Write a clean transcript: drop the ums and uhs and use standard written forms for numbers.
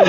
1.